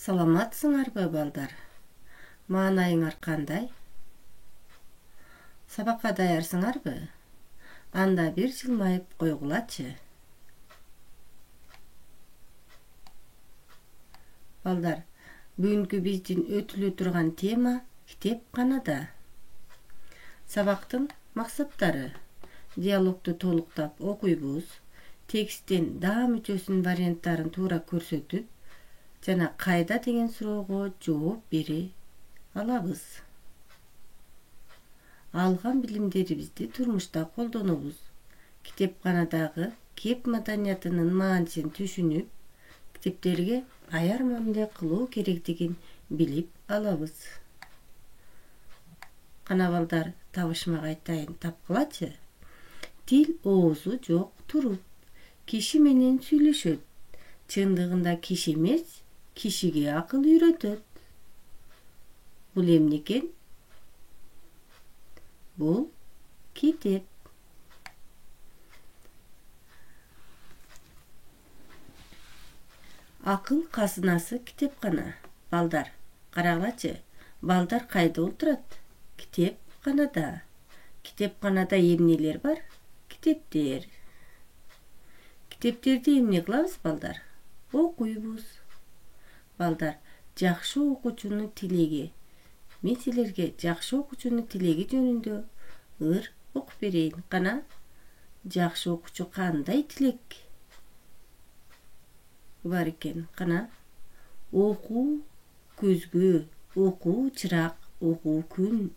Саламатсыңарбы балдар? Маанайыңар кандай? Сабакка даярсыңарбы? Анда бир жылмайып койгулачы. Балдар, бүгүнкү биздин өтүлө турган тема китепканада. Сабактын максаттары: диалогду толуктап окуйбуз, тексттин да мүчөсүнүн варианттарын туура көрсөтүп, жана кайда деген суроого жооп бере алабыз. Алган билимдерибизди турмушта колдонобуз. Китепканадагы кеп маданиятынын маанисин түшүнүп, китептерге аяр мамиле кылуу керектигин билип алабыз. Кана балдар, табышмак айтайын, тапкылачы. Тил оозу жок туруп, киши менен сүйлөшөт. Чындыгында киши эмес, кишиге акыл үйрөтөт. Бул эмне экен? Бул китеп. Акыл казынасы китепкана. Балдар, карагылачы. Балдар кайда отурат? Китепканада. Китепканада эмнелер бар? Китептер. Китептерди эмне кылабыз, балдар? Окуйбуз. Балдар, жакшы окуучунун тилеги. Мен силерге жакшы окуучунун тилеги жөнүндө ыр окуп берейин. Кана, жакшы окуучу кандай тилек бар экен? Кана, окуу көзгө, окуу чырак, окуу күн,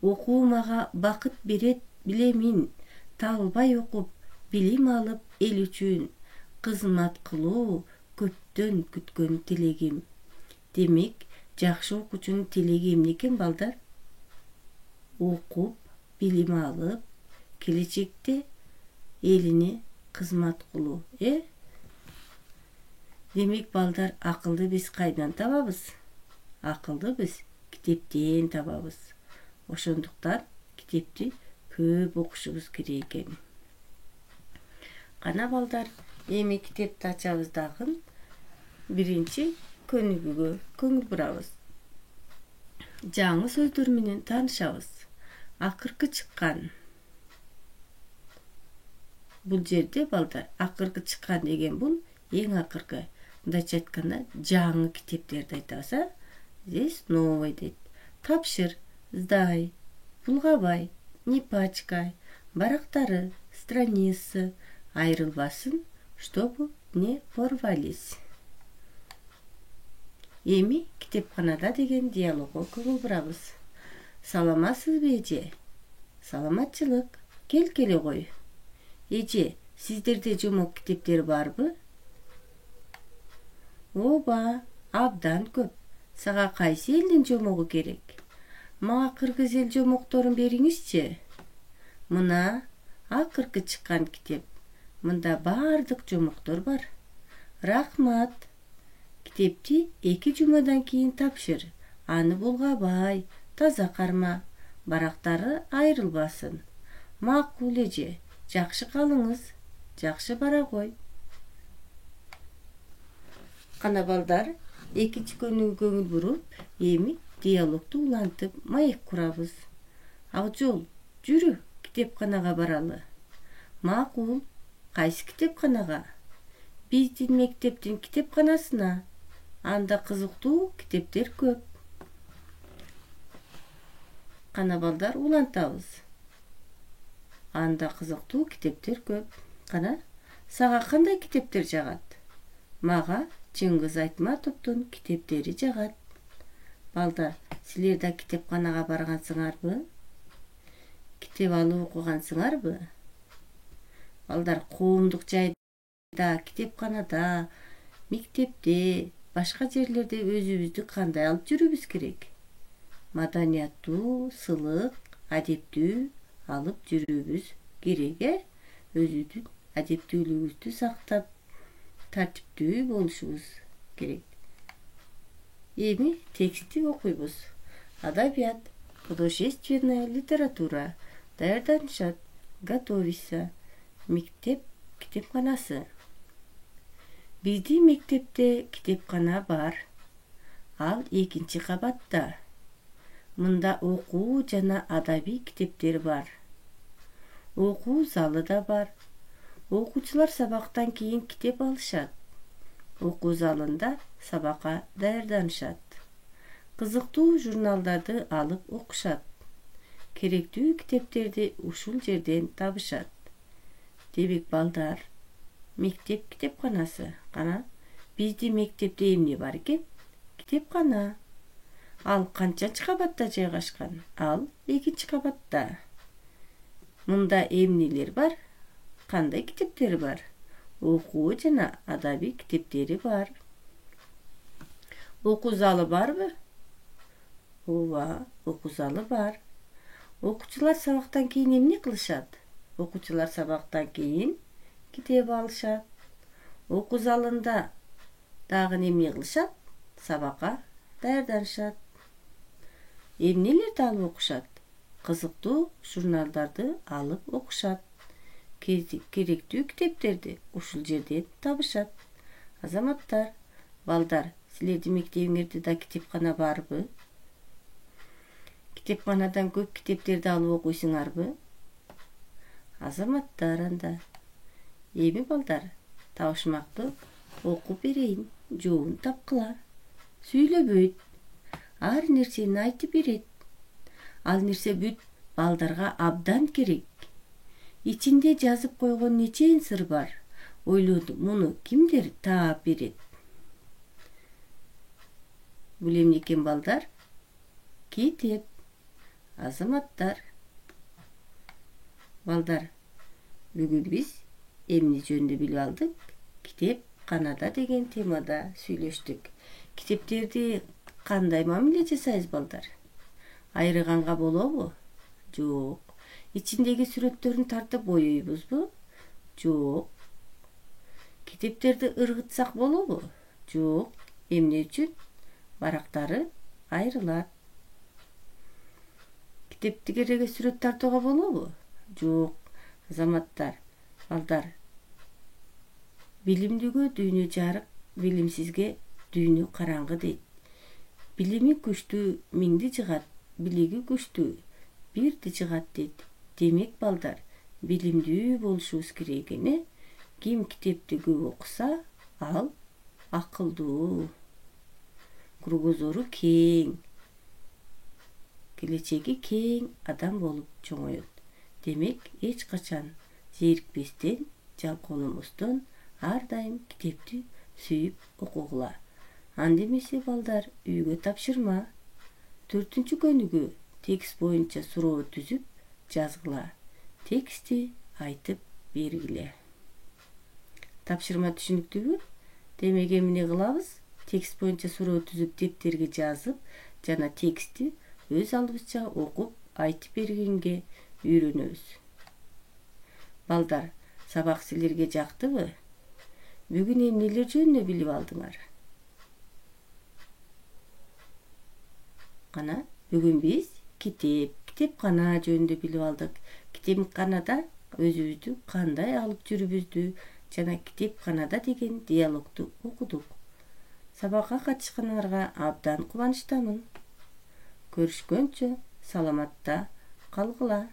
окуу мага бакыт берет, билемин. Талбай окуп, билим алып, эл үчүн кызмат кылуу көптөн күткөн тилегим. Демек, жакшы окуучунун тилеги эмне экен, балдар? Окуп, билим алып, келечекте элине кызмат кылуу. Демек, балдар, акылды биз кайдан табабыз? Акылды биз китептен табабыз. Ошондуктан китепти көп окушубуз керек экен. Кана балдар, эми китепти ачабыз дагы биринчи көнүгүүгө көңүл бурабыз. Жаңы сөздөр менен таанышабыз. Акыркы чыккан. Бул жерде, балдар, акыркы чыккан деген бул эң акыркы. Мындайча айтканда, жаңы китептерди айтабыз, Здесь новый дейт. Тапшыр, сдай, булгабай, не пачкай, барактары, страницы айрылбасын, чтобы не порвались. Эми китепканада деген диалогго көңүл бурабыз. Саламатсызбы, эже? Саламатчылык. Келе кой. Эже, сиздерде жомок китептер барбы? Оба, абдан көп. Сага кайсы элдин жомогу керек? Мага кыргыз эл жомокторун бериңизчи. Мына акыркы чыккан китеп. Мында бардык жомоктор бар. Рахмат. Китепти 2 жумадан кийин тапшыр. Аны булгабай, таза карма, барактары айрылбасын. Макул, эже. Жакшы калыңыз. Жакшы бара кой. Кана балдар, экинчи көңүл буруп, эми диалогду улантып маек курабыз. Акжол, жүрү, китепканага баралы. Макул. Кайсы китепканага? Биздин мектептин китепканасына. Анда кызыктуу китептер көп. Кана балдар, улантабыз. Анда кызыктуу китептер көп. Кана, сага кандай китептер жагат? Мага Чыңгыз Айтматовдун китептери жагат. Балдар, силер да китепканага баргансыңарбы? Китеп алып окугансыңарбы? Балдар, коомдук жайда, китепканада, мектепте, башка жерлерде өзүбүздү кандай алып жүрүүбүз керек? Маданияттуу, сылык, адептүү алып жүрүүбүз керек, Өзүбүздүн адептүүлүгүбүздү сактап, тартиптүү болушубуз керек. Эми текстти окуйбуз. Адабият, художественная литература. Даярданышат, готовиться. Мектеп китепканасы. Биздин мектепте китепкана бар. Ал экинчи кабатта. Мында окуу жана адабий китептер бар. Окуу залы да бар. Окуучулар сабактан кийин китеп алышат. Окуу залында сабакка даярданышат. Кызыктуу журналдарды алып окушат. Керектүү китептерди ушул жерден табышат. Демек балдар, мектеп китепканасы. Кана, биздин мектепте эмне бар экен? Китепкана. Ал канчанчы кабатта жайгашкан? Ал экинчи кабатта. Мында эмнелер бар? Кандай китептер бар? Окуу жана адабий китептери бар. Окуу залы барбы? Ооба, окуу залы бар. Окуучулар сабактан кийин эмне кылышат? Окуучулар сабактан кийин китеп алышат. Окуу залында дагы эмне кылышат? Сабакка даярданышат. Эмнелерди алып окушат? Кызыктуу журналдарды алып окушат. Керектүү китептерди ушул жерден табышат. Азаматтар, балдар, силердин мектебиңерде да китепкана барбы? Китепканадан көп китептерди алып окуйсуңарбы? Азаматтар анда. Эми балдар, табышмакты окуп берейин. Жообун тапкыла. Сүйлөбөйт. Ар нерсени айтып берет. Ал нерсе бүт балдарга абдан керек. Ичинде жазып койгон нечен сыр бар. Ойлодум, муну кимдер таап берет? Бул эмне экен балдар? Китеп. Азаматтар. Балдар, бүгүн биз эмне жөнүндө билип алдык? Китепканада деген темада сүйлөштүк. Китептерди кандай мамиле жасайбыз балдар? Айрыганга болобу? Жок. Ичиндеги сүрөттөрүн тартып боёйбузбу? Жок. Китептерди ыргытсак болобу? Жок. Эмне үчүн? Барактары айрылат. Китептигерге сүрөт тартууга болобу? Жок. Азаматтар, балдар, билимдүүгө дүйнө жарык, билимсизге дүйнө караңгы дейт. Билими күчтүү миңди жыгат, билиги күчтүү бирди жыгат дейт. Демек балдар, билимдүү болушубуз керек экен. Ким китепти көп окуса, ал акылдуу, кругозору кең, келечеги кең адам болуп чоңоет. Демек, эч качан зерикпестен, жалкоонубуздон ар дайым китепти сүйүп окугула. Анда эмесе балдар, үйгө тапшырма. 4-көнүгү текст боюнча суроо түзүп жазгыла. Текстти айтып бергиле. Тапшырма түшүнүктүүбү? Демек эмне кылабыз? Текст боюнча суроо түзүп дептерге жазып, жана текстти өз алдыбызча окуп айтып бергенге үйрөнөбүз. Балдар, сабак силерге жактыбы? Бүгүн эмнелер жөнүндө билип алдыңар? Кана, бүгүн биз китепкана жөнүндө билип алдык. Китепканада өзүбүздү кандай алып жүрүүбүздү жана китепканада деген диалогду окудук. Сабакка катышканыңарга абдан кубанычтамын. Көрүшкөнчө саламатта калгыла.